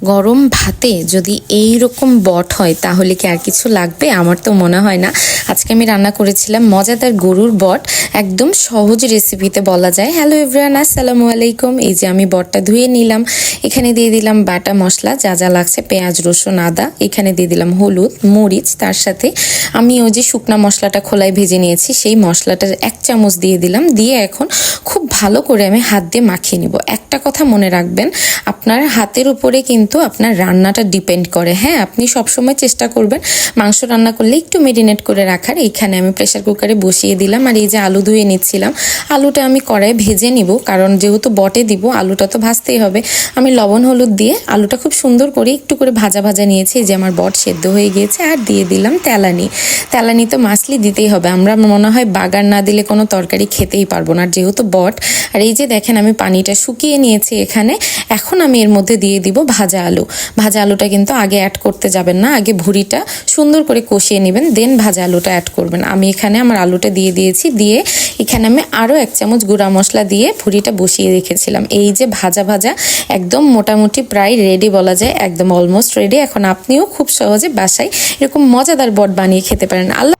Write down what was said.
গরম ভাতে যদি এই রকম বট হয় তাহলে কি আর কিছু লাগবে? আমার তো মনে হয় না। আজকে আমি রান্না করেছিলাম মজাদার গরুর বট, একদম সহজ রেসিপিতে বলা যায়। হ্যালো এভরিওয়ান, আসসালামু আলাইকুম। এই যে আমি বটটা ধুয়ে নিলাম, এখানে দিয়ে দিলাম বাটা মশলা যা যা লাগছে, পেঁয়াজ রসুন আদা, এখানে দিয়ে দিলাম হলুদ মরিচ, তার সাথে আমি ওই যে শুকনা মশলাটা খোলায় ভেজে নিয়েছি সেই মশলাটা 1 চামচ দিয়ে দিলাম। দিয়ে এখন খুব ভালো করে আমি হাত দিয়ে মাখিয়ে নিব। একটা কথা মনে রাখবেন, আপনার হাতের উপরে কিন্তু আপনার রান্নাটা ডিপেন্ড করে। হ্যাঁ, আপনি সবসময় চেষ্টা করবেন মাংস রান্না করলে একটু মেরিনেট করে রাখার। এইখানে আমি প্রেসার কুকারে বসিয়ে দিলাম, আর এই যে আলু ধুয়ে নিচ্ছিলাম, আলুটা আমি কড়াইয়ে ভেজে নিব, কারণ যেহেতু বটে দিব আলুটা তো ভাজতেই হবে। আমি লবণ হলুদ দিয়ে আলুটা খুব সুন্দর করে একটু করে ভাজা ভাজা নিয়েছি। এই যে আমার বট সেদ্ধ হয়ে গিয়েছে। আর দিয়ে দিলাম তেলানি। তেলানি তো মাছলি দিতেই হবে, আমরা মনে হয় বাগার না দিলে কোনো তরকারি খেতেই পারবো না, যেহেতু বট। আর এই যে দেখেন আমি পানিটা শুকিয়ে নিয়েছি এখানে। এখন আমি এর মধ্যে দিয়ে দিব ভাজা আলু। ভাজা আলুটা কিন্তু আগে অ্যাড করতে যাবেন না, আগে ভুঁড়িটা সুন্দর করে কষিয়ে নেবেন, দেন ভাজা আলুটা অ্যাড করবেন। আমি এখানে আমার আলুটা দিয়ে দিয়েছি, দিয়ে এখানে আমি আরও 1 চামচ গুঁড়া মশলা দিয়ে ভুঁড়িটা বসিয়ে রেখেছিলাম। এই যে ভাজা ভাজা একদম মোটামুটি প্রায় রেডি বলা যায়, একদম অলমোস্ট রেডি। এখন আপনিও খুব সহজে বাসায় এরকম মজাদার বট বানিয়ে খেতে পারেন। আল্লাহ।